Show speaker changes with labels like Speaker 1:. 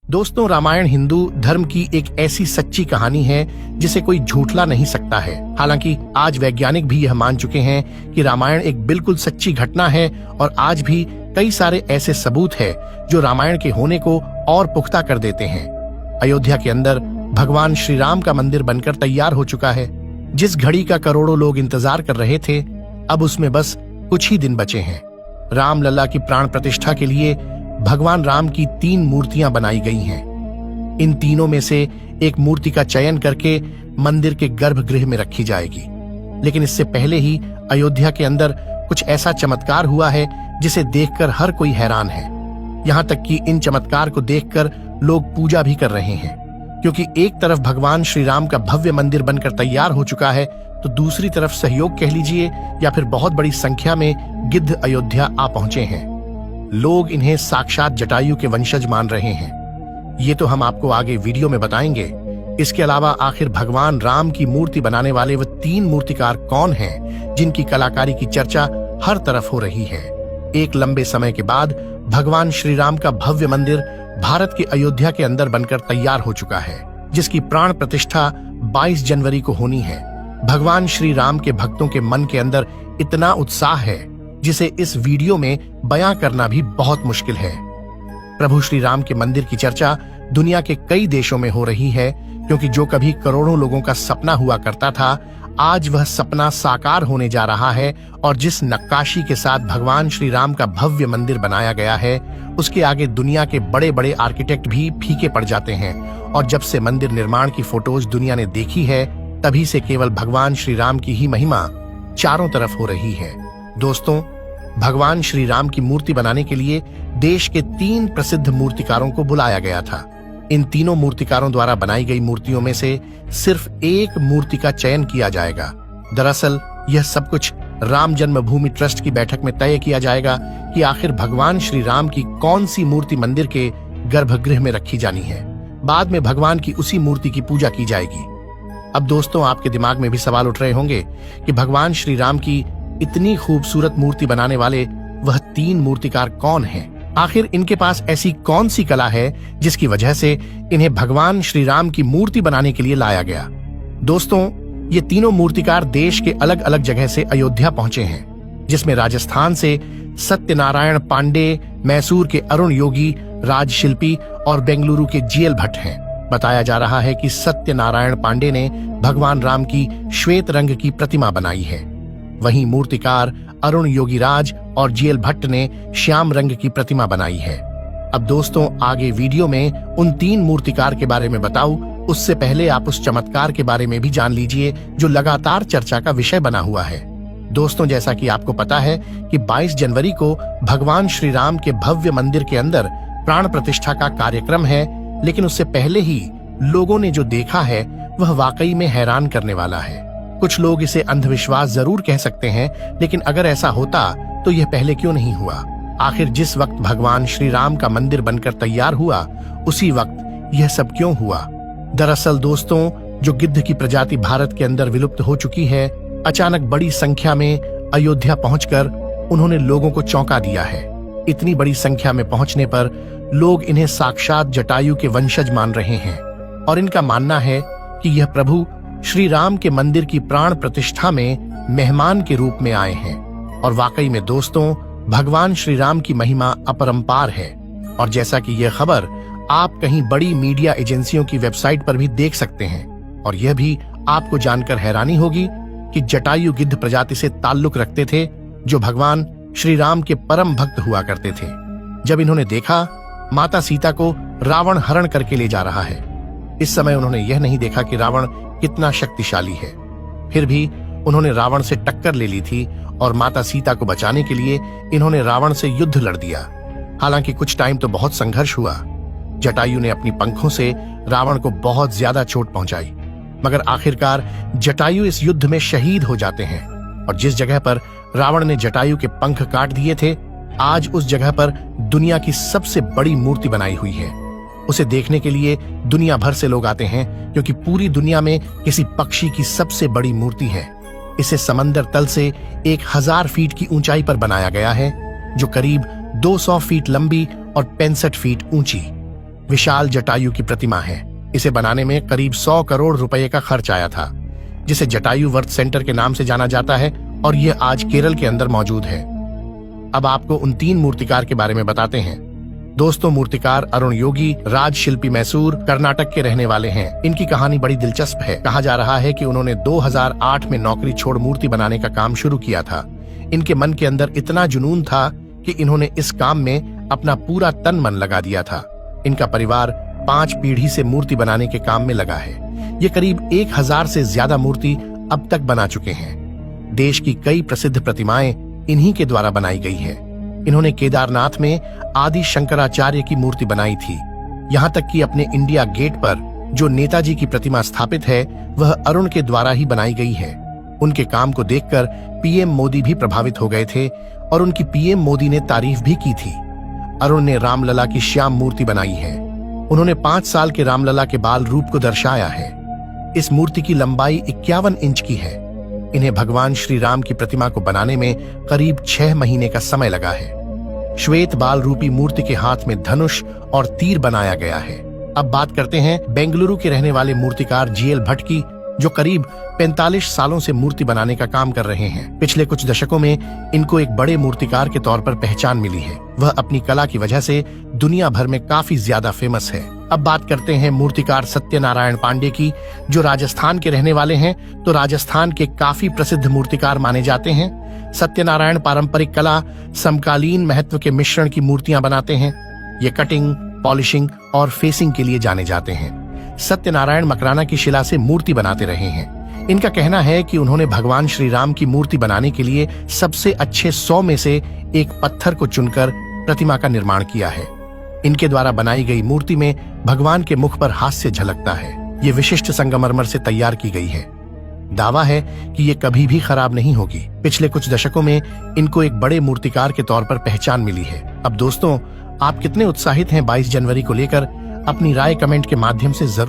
Speaker 1: दोस्तों, रामायण हिंदू धर्म की एक ऐसी सच्ची कहानी है जिसे कोई झूठला नहीं सकता है। हालांकि आज वैज्ञानिक भी यह मान चुके हैं कि रामायण एक बिल्कुल सच्ची घटना है और आज भी कई सारे ऐसे सबूत हैं जो रामायण के होने को और पुख्ता कर देते हैं। अयोध्या के अंदर भगवान श्री राम का मंदिर बनकर तैयार हो चुका है। जिस घड़ी का करोड़ों लोग इंतजार कर रहे थे, अब उसमें बस कुछ ही दिन बचे हैं। रामलला की प्राण प्रतिष्ठा के लिए भगवान राम की 3 मूर्तियां बनाई गई हैं। इन तीनों में से एक मूर्ति का चयन करके मंदिर के गर्भगृह में रखी जाएगी। लेकिन इससे पहले ही अयोध्या के अंदर कुछ ऐसा चमत्कार हुआ है जिसे देखकर हर कोई हैरान है। यहाँ तक कि इन चमत्कार को देखकर लोग पूजा भी कर रहे हैं, क्योंकि एक तरफ भगवान श्री राम का भव्य मंदिर बनकर तैयार हो चुका है, तो दूसरी तरफ सहयोग कह लीजिए या फिर बहुत बड़ी संख्या में गिद्ध अयोध्या आ पहुंचे हैं। लोग इन्हें साक्षात जटायु के वंशज मान रहे हैं। ये तो हम आपको आगे वीडियो में बताएंगे। इसके अलावा आखिर भगवान राम की मूर्ति बनाने वाले वो 3 मूर्तिकार कौन हैं जिनकी कलाकारी की चर्चा हर तरफ हो रही है। एक लंबे समय के बाद भगवान श्री राम का भव्य मंदिर भारत के अयोध्या के अंदर बनकर तैयार हो चुका है, जिसकी प्राण प्रतिष्ठा 22 जनवरी को होनी है। भगवान श्री राम के भक्तों के मन के अंदर इतना उत्साह है जिसे इस वीडियो में बयां करना भी बहुत मुश्किल है। प्रभु श्री राम के मंदिर की चर्चा दुनिया के कई देशों में हो रही है, क्योंकि जो कभी करोड़ों लोगों का सपना हुआ करता था, आज वह सपना साकार होने जा रहा है। और जिस नक्काशी के साथ भगवान श्री राम का भव्य मंदिर बनाया गया है, उसके आगे दुनिया के बड़े बड़े आर्किटेक्ट भी फीके पड़ जाते हैं। और जब से मंदिर निर्माण की फोटोज दुनिया ने देखी है, तभी से केवल भगवान श्री राम की ही महिमा चारों तरफ हो रही है। दोस्तों, भगवान श्री राम की मूर्ति बनाने के लिए देश के 3 प्रसिद्ध मूर्तिकारों को बुलाया गया था। इन तीनों मूर्तिकारों द्वारा बनाई गई मूर्तियों में से सिर्फ एक मूर्ति का चयन किया जाएगा। दरअसल यह सब कुछ राम जन्मभूमि ट्रस्ट की बैठक में तय किया जाएगा कि आखिर भगवान श्री राम की कौन सी मूर्ति मंदिर के गर्भगृह में रखी जानी है। बाद में भगवान की उसी मूर्ति की पूजा की जाएगी। अब दोस्तों, आपके दिमाग में भी सवाल उठ रहे होंगे कि भगवान श्री राम की इतनी खूबसूरत मूर्ति बनाने वाले वह 3 मूर्तिकार कौन हैं? आखिर इनके पास ऐसी कौन सी कला है जिसकी वजह से इन्हें भगवान श्री राम की मूर्ति बनाने के लिए लाया गया? दोस्तों, ये तीनों मूर्तिकार देश के अलग अलग जगह से अयोध्या पहुंचे हैं, जिसमें राजस्थान से सत्यनारायण पांडे, मैसूर के अरुण योगी राजशिल्पी और बेंगलुरु के जीएल भट्ट हैं। बताया जा रहा है कि सत्यनारायण पांडे ने भगवान राम की श्वेत रंग की प्रतिमा बनाई है। वहीं मूर्तिकार अरुण योगीराज और जीएल भट्ट ने श्याम रंग की प्रतिमा बनाई है। अब दोस्तों, आगे वीडियो में उन 3 मूर्तिकार के बारे में बताऊं, उससे पहले आप उस चमत्कार के बारे में भी जान लीजिए जो लगातार चर्चा का विषय बना हुआ है। दोस्तों, जैसा कि आपको पता है कि 22 जनवरी को भगवान श्री राम के भव्य मंदिर के अंदर प्राण प्रतिष्ठा का कार्यक्रम है, लेकिन उससे पहले ही लोगों ने जो देखा है वह वाकई में हैरान करने वाला है। कुछ लोग इसे अंधविश्वास जरूर कह सकते हैं, लेकिन अगर ऐसा होता तो यह पहले क्यों नहीं हुआ? आखिर जिस वक्त भगवान श्री राम का मंदिर बनकर तैयार हुआ, उसी वक्त यह सब क्यों हुआ? दरअसल दोस्तों, जो गिद्ध की प्रजाति भारत के अंदर विलुप्त हो चुकी है, अचानक बड़ी संख्या में अयोध्या पहुंचकर उन्होंने लोगों को चौंका दिया है। इतनी बड़ी संख्या में पहुंचने पर लोग इन्हें साक्षात जटायु के वंशज मान रहे हैं और इनका मानना है कि यह प्रभु श्री राम के मंदिर की प्राण प्रतिष्ठा में मेहमान के रूप में आए हैं। और वाकई में दोस्तों, भगवान श्री राम की महिमा अपरंपार है। और जैसा कि यह खबर आप कहीं बड़ी मीडिया एजेंसियों की वेबसाइट पर भी देख सकते हैं। और यह भी आपको जानकर हैरानी होगी कि जटायु गिद्ध प्रजाति से ताल्लुक रखते थे, जो भगवान श्री राम के परम भक्त हुआ करते थे। जब इन्होंने देखा माता सीता को रावण हरण करके ले जा रहा है, इस समय उन्होंने यह नहीं देखा कि रावण कितना शक्तिशाली है। फिर भी उन्होंने रावण से टक्कर ले ली थी और माता सीता को बचाने के लिए इन्होंने रावण से युद्ध लड़ दिया। हालांकि कुछ टाइम तो बहुत संघर्ष हुआ। जटायु ने अपनी पंखों से रावण को बहुत ज्यादा चोट पहुंचाई, मगर आखिरकार जटायु इस युद्ध में शहीद हो जाते हैं। और जिस जगह पर रावण ने जटायु के पंख काट दिए थे, आज उस जगह पर दुनिया की सबसे बड़ी मूर्ति बनाई हुई है। उसे देखने के लिए दुनिया भर से लोग आते हैं, क्योंकि पूरी दुनिया में किसी पक्षी की सबसे बड़ी मूर्ति है। इसे समंदर तल से 1000 फीट की ऊंचाई पर बनाया गया है, जो करीब 200 फीट लंबी और 65 फीट ऊंची। विशाल जटायु की प्रतिमा है। इसे बनाने में करीब 100 करोड़ रुपए का खर्च आया था, जिसे जटायु वर्थ सेंटर के नाम से जाना जाता है और यह आज केरल के अंदर मौजूद है। अब आपको उन 3 मूर्तिकार के बारे में बताते हैं। दोस्तों, मूर्तिकार अरुण योगी राजशिल्पी मैसूर कर्नाटक के रहने वाले हैं। इनकी कहानी बड़ी दिलचस्प है। कहा जा रहा है कि उन्होंने 2008 में नौकरी छोड़ मूर्ति बनाने का काम शुरू किया था। इनके मन के अंदर इतना जुनून था कि इन्होंने इस काम में अपना पूरा तन मन लगा दिया था। इनका परिवार 5 पीढ़ी से मूर्ति बनाने के काम में लगा है। ये करीब 1000 से ज्यादा मूर्ति अब तक बना चुके हैं। देश की कई प्रसिद्ध प्रतिमाएं इन्हीं के द्वारा बनाई गई है। इन्होंने केदारनाथ में आदि शंकराचार्य की मूर्ति बनाई थी। यहाँ तक कि अपने इंडिया गेट पर जो नेताजी की प्रतिमा स्थापित है, वह अरुण के द्वारा ही बनाई गई है। उनके काम को देखकर पीएम मोदी भी प्रभावित हो गए थे और उनकी पीएम मोदी ने तारीफ भी की थी। अरुण ने रामलला की श्याम मूर्ति बनाई है। उन्होंने 5 साल के रामलला के बाल रूप को दर्शाया है। इस मूर्ति की लंबाई 51 इंच की है। इन्हें भगवान श्री राम की प्रतिमा को बनाने में करीब 6 महीने का समय लगा है। श्वेत बाल रूपी मूर्ति के हाथ में धनुष और तीर बनाया गया है। अब बात करते हैं बेंगलुरु के रहने वाले मूर्तिकार जीएल भट्ट की, जो करीब 45 सालों से मूर्ति बनाने का काम कर रहे हैं। पिछले कुछ दशकों में इनको एक बड़े मूर्तिकार के तौर पर पहचान मिली है। वह अपनी कला की वजह से दुनिया भर में काफी ज्यादा फेमस है। अब बात करते हैं मूर्तिकार सत्यनारायण पांडे की, जो राजस्थान के रहने वाले हैं। तो राजस्थान के काफी प्रसिद्ध मूर्तिकार माने जाते हैं। सत्यनारायण पारंपरिक कला समकालीन महत्व के मिश्रण की मूर्तियां बनाते हैं। ये कटिंग, पॉलिशिंग और फेसिंग के लिए जाने जाते हैं। सत्यनारायण मकराना की शिला से मूर्ति बनाते रहे हैं। इनका कहना है कि उन्होंने भगवान श्री राम की मूर्ति बनाने के लिए सबसे अच्छे 100 में से एक पत्थर को चुनकर प्रतिमा का निर्माण किया है। इनके द्वारा बनाई गई मूर्ति में भगवान के मुख पर हास्य झलकता है। ये विशिष्ट संगमरमर से तैयार की गई है। दावा है कि ये कभी भी खराब नहीं होगी। पिछले कुछ दशकों में इनको एक बड़े मूर्तिकार के तौर पर पहचान मिली है। अब दोस्तों, आप कितने उत्साहित हैं 22 जनवरी को लेकर? अपनी राय कमेंट के माध्यम से जरूर